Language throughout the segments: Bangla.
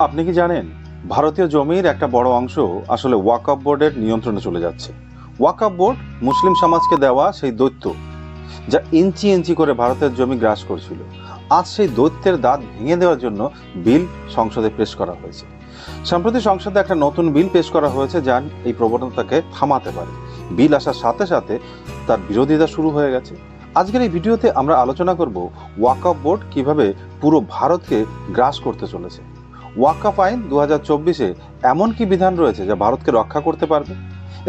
আপনি কি জানেন ভারতীয় জমির একটা বড় অংশ আসলে ওয়াকফ বোর্ডের নিয়ন্ত্রণে চলে যাচ্ছে। ওয়াকফ বোর্ড মুসলিম সমাজকে দেওয়া সেই দৈত্য যা ইঞ্চি ইঞ্চি করে ভারতের জমি গ্রাস করছিল। আজ সেই দৈত্যের দাঁত ভেঙে দেওয়ার জন্য বিল সংসদে পেশ করা হয়েছে। সম্প্রতি সংসদে একটা নতুন বিল পেশ করা হয়েছে যা এই প্রবণতাকে থামাতে পারে। বিল আসার সাথে সাথে তার বিরোধিতা শুরু হয়ে গেছে। আজকের এই ভিডিওতে আমরা আলোচনা করব ওয়াকফ বোর্ড কিভাবে পুরো ভারতকে গ্রাস করতে চলেছে। ওয়াকফ আইন 2024-এ এমন কি বিধান রয়েছে যা ভারতকে রক্ষা করতে পারবে,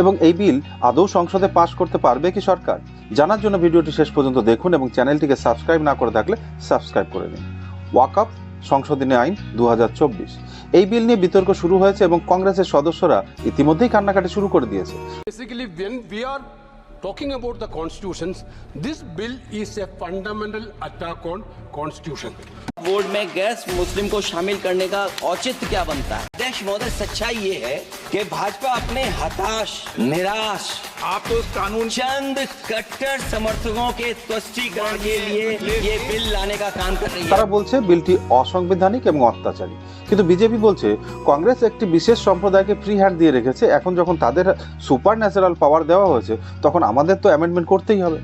এবং এই বিল আদৌ সংসদে পাশ করতে পারবে কি সরকার? জানার জন্য ভিডিওটি শেষ পর্যন্ত দেখুন এবং চ্যানেলটিকে সাবস্ক্রাইব না করে থাকলে সাবস্ক্রাইব করে নিন। ওয়াকফ সংশোধনী আইন 2024 এই বিল নিয়ে বিতর্ক শুরু হয়েছে এবং কংগ্রেসের সদস্যরা ইতিমধ্যেই কান্নাকাটি শুরু করে দিয়েছে। Basically, when we are talking about the constitutions, this bill is a fundamental attack on constitution. Board में गैर मुस्लिम को शामिल करने का औचित्य क्या बनता है? देश महोदय, सच्चाई ये है कि भाजपा अपने हताश, निराश, आप तो कानून चंद कट्टर समर्थकों के तुष्टीकरण के लिए ये बिल लाने का काम कर रही है। তারা বলছে বিলটি অসাংবিধানিক এবং অত্যাচারী, কিন্তু বিজেপি বলছে কংগ্রেস একটি বিশেষ সম্প্রদায়কে ফ্রি হ্যান্ড দিয়ে রেখেছে, এখন যখন তাদের সুপার ন্যাচারাল পাওয়ার দেওয়া হয়েছে তখন আমাদের তো অ্যামেন্ডমেন্ট করতেই হবে।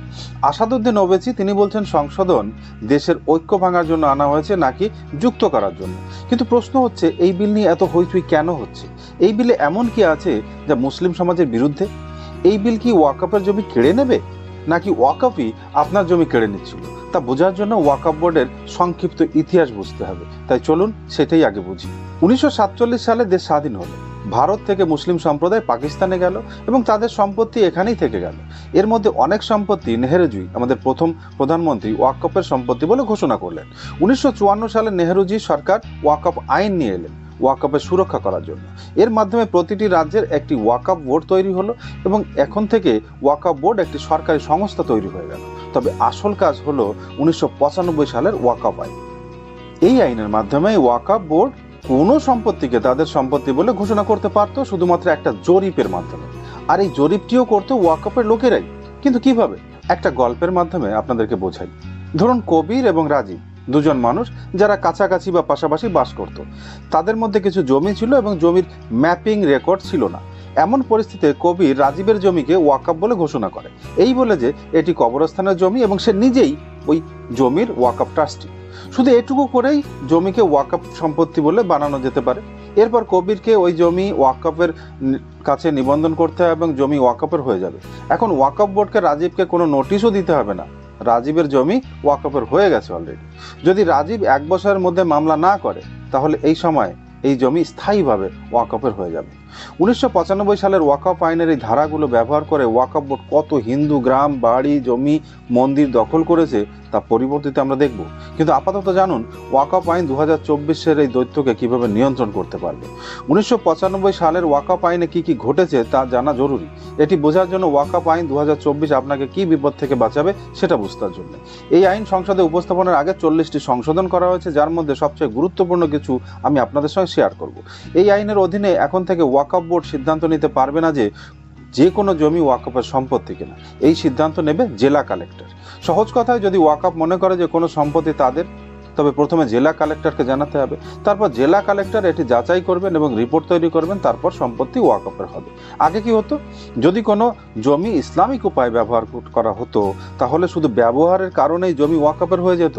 আসাদুদ্দিন ওবেসি তিনি বলছেন সংশোধন দেশের ঐক্য ভাঙার জন্য আনা হয়েছে নাকি যুক্ত করার জন্য। কিন্তু প্রশ্ন হচ্ছে এই বিল নিয়ে এত হইচই কেন হচ্ছে? এই বিলে এমন কি আছে যা মুসলিম সমাজের বিরুদ্ধে? এই বিল কি ওয়াকফের জমি কেড়ে নেবে নাকি ওয়াকফই আপনার জমি কেড়ে নিচ্ছিল? তা বোঝার জন্য ওয়াকফ বোর্ডের সংক্ষিপ্ত ইতিহাস বুঝতে হবে। তাই চলুন সেটাই আগে বুঝি। 1947 সালে দেশ স্বাধীন হলো। ভারত থেকে মুসলিম সম্প্রদায় পাকিস্তানে গেল এবং তাদের সম্পত্তি এখানেই থেকে গেল। এর মধ্যে অনেক সম্পত্তি নেহেরুজি, আমাদের প্রথম প্রধানমন্ত্রী, ওয়াকফের সম্পত্তি বলে ঘোষণা করলেন। 1954 সালে নেহেরুজি সরকার ওয়াকফ আইন নিয়ে এলেন ওয়াকফের সুরক্ষা করার জন্য। এর মাধ্যমে প্রতিটি রাজ্যের একটি ওয়াকফ বোর্ড তৈরি হলো এবং এখন থেকে ওয়াকফ বোর্ড একটি সরকারি সংস্থা তৈরি হয়ে গেল। তবে আসল কাজ হলো 1995 সালের ওয়াকফ আইন। এই আইনের মাধ্যমে ওয়াকফ বোর্ড কোনো সম্পত্তিকে তাদের সম্পত্তি বলে ঘোষণা করতে পারত শুধুমাত্র একটা জরিপের মাধ্যমে। আর এই জরিপটিও করতো ওয়াকফের লোকেরাই। কিন্তু কিভাবে? একটা গল্পের মাধ্যমে আপনাদেরকে বোঝাই। ধরুন কবির এবং রাজীব দুজন মানুষ যারা কাছাকাছি বা পাশাপাশি বাস করত। তাদের মধ্যে কিছু জমি ছিল এবং জমির ম্যাপিং রেকর্ড ছিল না। এমন পরিস্থিতিতে কবির রাজীবের জমিকে ওয়াকফ বলে ঘোষণা করে, এই বলে যে এটি কবরস্থানের জমি এবং সে নিজেই ওই জমির ওয়াকফ ট্রাস্টি। শুধু এটুকু করেই জমিকে ওয়াকফ সম্পত্তি বলে বানানো যেতে পারে। এরপর কবিরকে ওই জমি ওয়াকফের কাছে নিবন্ধন করতে হবে এবং জমি ওয়াকফের হয়ে যাবে। এখন ওয়াকফ বোর্ডকে রাজীবকে কোনো নোটিশও দিতে হবে না, রাজীবের জমি ওয়াকফের হয়ে গেছে অলরেডি। যদি রাজীব 1 বছরের মধ্যে মামলা না করে তাহলে এই সময় এই জমি স্থায়ীভাবে ওয়াকফের হয়ে যাবে। 1995 সালের ওয়াকফ আইনের এই ধারাগুলো ব্যবহার করে ওয়াকফ বোর্ড কত হিন্দু গ্রাম, বাড়ি, জমি, মন্দির দখল করেছে তা পরিবর্তিত আমরা দেখব। কিন্তু আপাতত জানুন ওয়াকফ আইন 2024-এর এই দৈত্যকে কিভাবে নিয়ন্ত্রণ করতে পারবে। 1995 সালের ওয়াকফ আইনে কি কি ঘটেছে তা জানা জরুরি। এটি বোঝার জন্য ওয়াকফ আইন 2024 আপনাকে কি বিপদ থেকে বাঁচাবে সেটা বুঝতে জন্য এই আইন সংসদে উপস্থাপনের আগে 40টি সংশোধন করা হয়েছে, যার মধ্যে সবচেয়ে গুরুত্বপূর্ণ কিছু আমি আপনাদের সঙ্গে শেয়ার করব। এই আইনের অধীনে এখন থেকে ওয়াকফ বোর্ড সিদ্ধান্ত নিতে পারবে না যে কোনো জমি ওয়াকফের সম্পত্তি কিনা। এই সিদ্ধান্ত নেবে জেলা কালেক্টর। সহজ কথায়, যদি ওয়াকফ মনে করে যে কোনো সম্পত্তি তাদের, তবে প্রথমে জেলা কালেক্টরকে জানাতে হবে। তারপর জেলা কালেক্টর এটি যাচাই করবেন এবং রিপোর্ট তৈরি করবেন, তারপর সম্পত্তি ওয়াকফের হবে। আগে কি হতো? যদি কোনো জমি ইসলামিক উপায়ে ব্যবহার করা হতো তাহলে শুধু ব্যবহারের কারণেই জমি ওয়াকফের হয়ে যেত।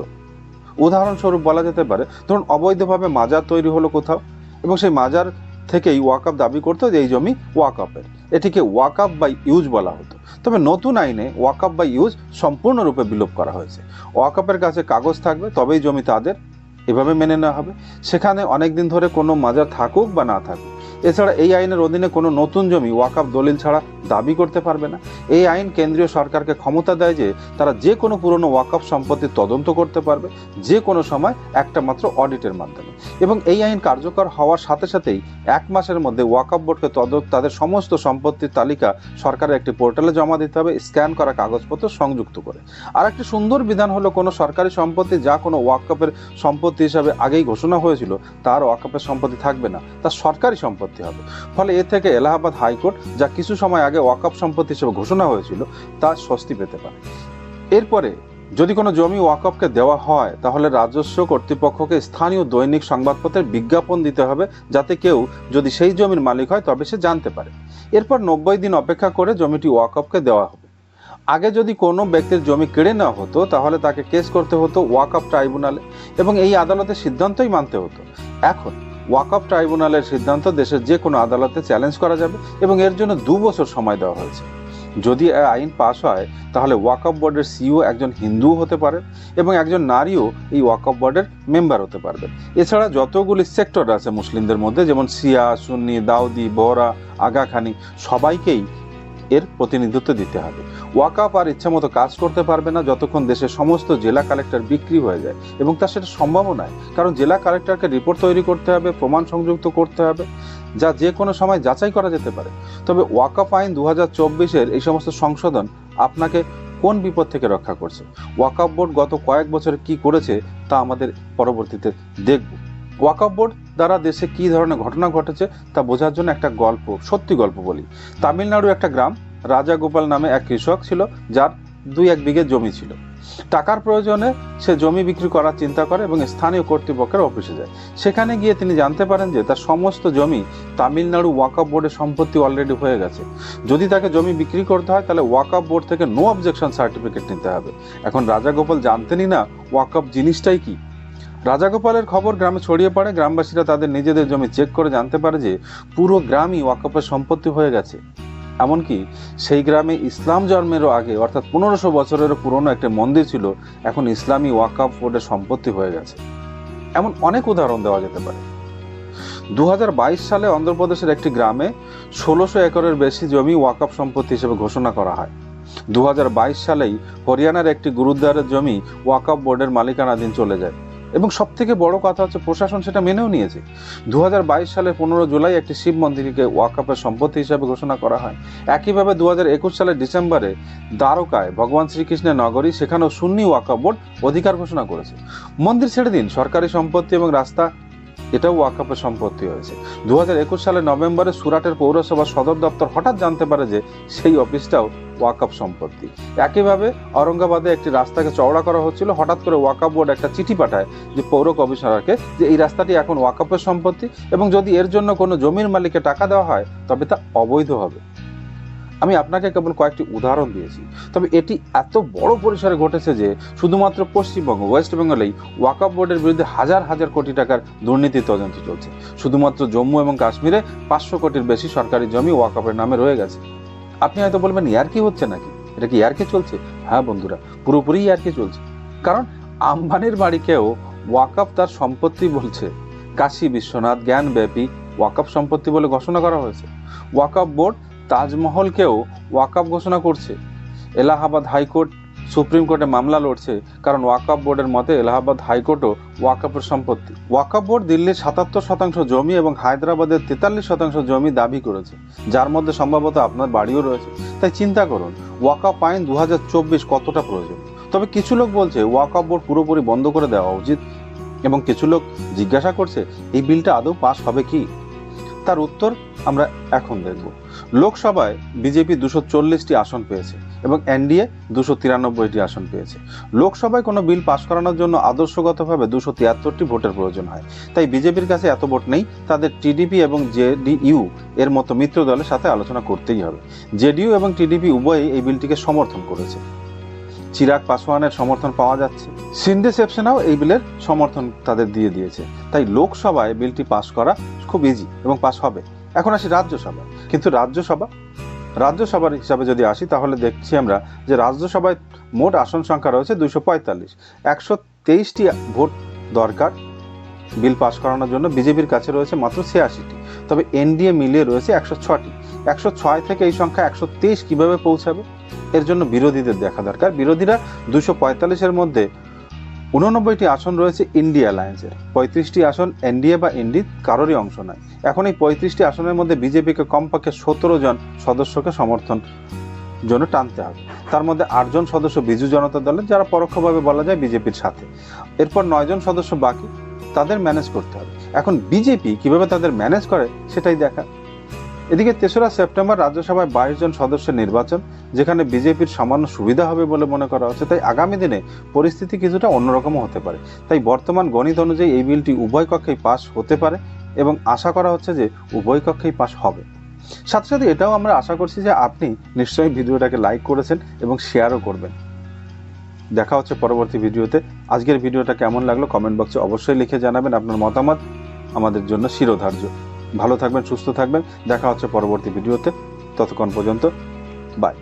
উদাহরণস্বরূপ বলা যেতে পারে, ধরুন অবৈধভাবে মাজার তৈরি হলো কোথাও এবং সেই মাজার থেকেই ওয়াকফ দাবি করতো যে এই জমি ওয়াকফের। এটিকে ওয়াকফ বাই ইউজ বলা হতো। তবে নতুন আইনে ওয়াকফ বাই ইউজ সম্পূর্ণরূপে বিলোপ করা হয়েছে। ওয়াকফের কাছে কাগজ থাকবে, তবেই জমি তাদের, এভাবে মেনে নেওয়া হবে। সেখানে অনেকদিন ধরে কোনো মাজার থাকুক বা না থাকুক। এছাড়া এই আইনের অধীনে কোনো নতুন জমি ওয়াকফ দলিল ছাড়া দাবি করতে পারবে না। এই আইন কেন্দ্রীয় সরকারকে ক্ষমতা দেয় যে তারা যে কোনো পুরনো ওয়াকফ সম্পত্তির তদন্ত করতে পারবে যে কোনো সময় একটা মাত্র অডিটের মাধ্যমে। এবং এই আইন কার্যকর হওয়ার সাথে সাথেই 1 মাসের মধ্যে ওয়াকফ বোর্ডকে তাদের সমস্ত সম্পত্তির তালিকা সরকারের একটি পোর্টালে জমা দিতে হবে, স্ক্যান করা কাগজপত্র সংযুক্ত করে। আর একটি সুন্দর বিধান হলো কোনো সরকারি সম্পত্তি যা কোনো ওয়াকফের সম্পত্তি হিসাবে আগেই ঘোষণা হয়েছিল তার ওয়াকফের সম্পত্তি থাকবে না, তা সরকারি সম্পত্তি হবে। ফলে এ থেকে এলাহাবাদ হাইকোর্ট, যা কিছু সময় আগে ওয়াকফ সম্পত্তি হিসেবে ঘোষণা হয়েছিল, তা স্বস্তি পেতে পারে। এরপরে যদি কোনো জমি ওয়াকফকে দেওয়া হয় তাহলে রাজস্ব কর্তৃপক্ষকে স্থানীয় দৈনিক সংবাদপত্রের বিজ্ঞাপন দিতে হবে, যাতে কেউ যদি সেই জমির মালিক হয় তবে সে জানতে পারে। এরপর 90 দিন অপেক্ষা করে জমিটি ওয়াকফকে দেওয়া হবে। আগে যদি কোনো ব্যক্তির জমি কেড়ে নেওয়া হতো তাহলে তাকে কেস করতে হতো ওয়াকফ ট্রাইব্যুনালে এবং এই আদালতের সিদ্ধান্তই মানতে হতো। এখন ওয়াকফ ট্রাইব্যুনালের সিদ্ধান্ত দেশের যে কোনো আদালতে চ্যালেঞ্জ করা যাবে এবং এর জন্য 2 বছর সময় দেওয়া হয়েছে। যদি এই আইন পাস হয় তাহলে ওয়াকফ বোর্ডের সিইও একজন হিন্দুও হতে পারেন এবং একজন নারীও এই ওয়াকফ বোর্ডের মেম্বার হতে পারবেন। এছাড়া যতগুলি সেক্টর আছে মুসলিমদের মধ্যে, যেমন শিয়া, সুন্নি, দাউদি, বোহরা, আগাখানি, সবাইকেই এর প্রতিনিধিত্ব দিতে হবে। ওয়াকফ আর ইচ্ছামতো কাজ করতে পারবে না যতক্ষণ দেশের সমস্ত জেলা কালেক্টর বিক্রি হয়ে যায়, এবং তার সেটা সম্ভবও নয়, কারণ জেলা কালেক্টরকে রিপোর্ট তৈরি করতে হবে, প্রমাণ সংযুক্ত করতে হবে, যা যে কোনো সময় যাচাই করা যেতে পারে। তবে ওয়াকফ আইন 2024-এর এই সমস্ত সংশোধন আপনাকে কোন বিপদ থেকে রক্ষা করছে? ওয়াকফ বোর্ড গত কয়েক বছরে কি করেছে তা আমাদের পরবর্তীতে দেখব। ওয়াকফ বোর্ড দ্বারা দেশে কি ধরনের ঘটনা ঘটেছে তা বোঝার জন্য একটা গল্প, সত্যি গল্প বলি। তামিলনাড়ুর একটা গ্রাম, রাজাগোপাল নামে এক কৃষক ছিল, যার 2-1 বিঘে জমি ছিল। টাকার প্রয়োজনে সে জমি বিক্রি করার চিন্তা করে এবং স্থানীয় কর্তৃপক্ষের অফিসে যায়। সেখানে গিয়ে তিনি জানতে পারেন যে তার সমস্ত জমি তামিলনাড়ু ওয়াকফ বোর্ডের সম্পত্তি অলরেডি হয়ে গেছে। যদি তাকে জমি বিক্রি করতে হয় তাহলে ওয়াকফ বোর্ড থেকে নো অবজেকশন সার্টিফিকেট নিতে হবে। এখন রাজাগোপাল জানতেনই না ওয়াকফ জিনিসটাই কি। রাজাগোপালের খবর গ্রামে ছড়িয়ে পড়ে। গ্রামবাসীরা তাদের নিজেদের জমি চেক করে জানতে পারে যে পুরো গ্রামই ওয়াকফের সম্পত্তি হয়ে গেছে। এমনকি সেই গ্রামে ইসলাম জন্মেরও আগে, অর্থাৎ 1500 বছরেরও পুরনো একটা মন্দির ছিল, এখন ইসলামী ওয়াকফ বোর্ডের সম্পত্তি হয়ে গেছে। এমন অনেক উদাহরণ দেওয়া যেতে পারে। 2022 সালে অন্ধ্রপ্রদেশের একটি গ্রামে 1600 একরের বেশি জমি ওয়াকফ সম্পত্তি হিসেবে ঘোষণা করা হয়। 2022 সালেই হরিয়ানার একটি গুরুদ্বারের জমি ওয়াকফ বোর্ডের মালিকানাধীন চলে যায় এবং সব থেকে বড় কথা হচ্ছে প্রশাসন সেটা মেনেও নিয়েছে। 2022 সালের 15 জুলাই একটি শিব মন্দিরকে ওয়াকফের সম্পত্তি হিসেবে ঘোষণা করা হয়। একইভাবে 2021 সালের ডিসেম্বরে দ্বারকায় ভগবান শ্রীকৃষ্ণের নগরী, সেখানেও সুন্নি ওয়াকফ বোর্ড অধিকার ঘোষণা করেছে। মন্দির ছেড়ে দিন, সরকারি সম্পত্তি এবং রাস্তা, এটাও ওয়াকফের সম্পত্তি হয়েছে। 2021 সালের নভেম্বরে সুরাটের পৌরসভার সদর দপ্তর হঠাৎ জানতে পারে যে সেই অফিসটাও ওয়াকফ সম্পত্তি। একইভাবে ঔরঙ্গাবাদে একটি রাস্তাকে চওড়া করা হচ্ছিল, হঠাৎ করে ওয়াকফ বোর্ড একটা চিঠি পাঠায় যে পৌর কমিশনারকে, যে এই রাস্তাটি এখন ওয়াকফের সম্পত্তি এবং যদি এর জন্য কোনো জমির মালিককে টাকা দেওয়া হয় তবে তা অবৈধ হবে। আমি আপনাকে কেবল কয়েকটি উদাহরণ দিয়েছি, তবে এটি এত বড় পরিসরে ঘটেছে যে শুধুমাত্র পশ্চিমবঙ্গ, ওয়েস্ট বেঙ্গলেই ওয়াকফ বোর্ডের বিরুদ্ধে হাজার হাজার কোটি টাকার দুর্নীতির তদন্ত চলছে। শুধুমাত্র জম্মু এবং কাশ্মীরে 500 কোটির বেশি সরকারি জমি ওয়াকফের নামে রয়ে গেছে। আপনি হয়তো বলবেন ইয়ার্কি হচ্ছে নাকি, এটা কি ইয়ার্কি চলছে? হ্যাঁ বন্ধুরা, পুরোপুরি ইয়ার্কি চলছে। কারণ আম্বানির বাড়িকেও ওয়াকফ তার সম্পত্তি বলছে। কাশী বিশ্বনাথ, জ্ঞানব্যাপী ওয়াকফ সম্পত্তি বলে ঘোষণা করা হয়েছে। ওয়াকফ বোর্ড তাজমহলকেও ওয়াকফ ঘোষণা করছে। এলাহাবাদ হাইকোর্ট সুপ্রিম কোর্টে মামলা লড়ছে, কারণ ওয়াকফ বোর্ডের মতে এলাহাবাদ হাইকোর্টও ওয়াকফের সম্পত্তি। ওয়াকফ বোর্ড দিল্লির 77% জমি এবং হায়দ্রাবাদের 43% জমি দাবি করেছে, যার মধ্যে সম্ভবত আপনার বাড়িও রয়েছে। তাই চিন্তা করুন ওয়াকফ আইন 2024 কতটা প্রয়োজন। তবে কিছু লোক বলছে ওয়াকফ বোর্ড পুরোপুরি বন্ধ করে দেওয়া উচিত এবং কিছু লোক জিজ্ঞাসা করছে এই বিলটা আদৌ পাস হবে কি। তার উত্তর আমরা এখন দেখব। লোকসভায় বিজেপি 240টি আসন পেয়েছে এবং এনডিএ 293টি আসন পেয়েছে। লোকসভায় কোনো বিল পাশ করানোর জন্য আদর্শগতভাবে 273টি ভোটের প্রয়োজন হয়। তাই বিজেপির কাছে এত ভোট নেই, তাদের টিডিপি এবং জেডিইউ এর মতো মিত্র দলের সাথে আলোচনা করতেই হবে। জেডিইউ এবং টিডিপি উভয়ই এই বিলটিকে সমর্থন করেছে। চিরাগ পাসওয়ানের সমর্থন পাওয়া যাচ্ছে, শিন্ডে শিবসেনাও এই বিলের সমর্থন তাদের দিয়ে দিয়েছে। তাই লোকসভায় বিলটি পাস করা খুব ইজি এবং পাস হবে। এখন আসি রাজ্যসভা। কিন্তু রাজ্যসভার হিসাবে যদি আসি তাহলে দেখছি আমরা যে রাজ্যসভায় মোট আসন সংখ্যা রয়েছে 245। 123টি ভোট দরকার বিল পাস করানোর জন্য। বিজেপির কাছে রয়েছে মাত্র 86টি, তবে এনডিএ মিলিয়ে রয়েছে 106টি। 106 থেকে এই সংখ্যা 123 কিভাবে পৌঁছাবে, এর জন্য বিরোধীদের দেখা দরকার। বিরোধীরা 245-এর মধ্যে 89টি আসন রয়েছে ইন্ডিয়া অ্যালায়েন্সের, 35টি আসন এনডিএ বা ইন্ডি কারোরই অংশ নয়। এখন এই 35টি আসনের মধ্যে বিজেপিকে কমপক্ষে 17 জন সদস্যকে সমর্থন জন্য টানতে হবে। তার মধ্যে 8 জন সদস্য বিজু জনতা দলের, যারা পরোক্ষভাবে বলা যায় বিজেপির সাথে। এরপর 9 জন সদস্য বাকি, তাদের ম্যানেজ করতে হবে। এখন বিজেপি কিভাবে তাদের ম্যানেজ করে সেটাই দেখা। এদিকে 3রা সেপ্টেম্বর রাজ্যসভায় 22 জন সদস্যের নির্বাচন, যেখানে বিজেপির সামান্য সুবিধা হবে বলে মনে করা হচ্ছে। তাই আগামী দিনে পরিস্থিতি কিছুটা অন্যরকমও হতে পারে। তাই বর্তমান গণিত অনুযায়ী এই বিলটি উভয় কক্ষেই পাশ হতে পারে এবং আশা করা হচ্ছে যে উভয় কক্ষেই পাশ হবে। সাথে সাথে এটাও আমরা আশা করছি যে আপনি নিশ্চয়ই ভিডিওটাকে লাইক করেছেন এবং শেয়ারও করবেন। দেখা হচ্ছে পরবর্তী ভিডিওতে। আজকের ভিডিওটা কেমন লাগলো কমেন্ট বক্সে অবশ্যই লিখে জানাবেন। আপনার মতামত আমাদের জন্য শিরোধার্য। ভালো থাকবেন, সুস্থ থাকবেন। দেখা হচ্ছে পরবর্তী ভিডিওতে। ততক্ষণ পর্যন্ত বাই।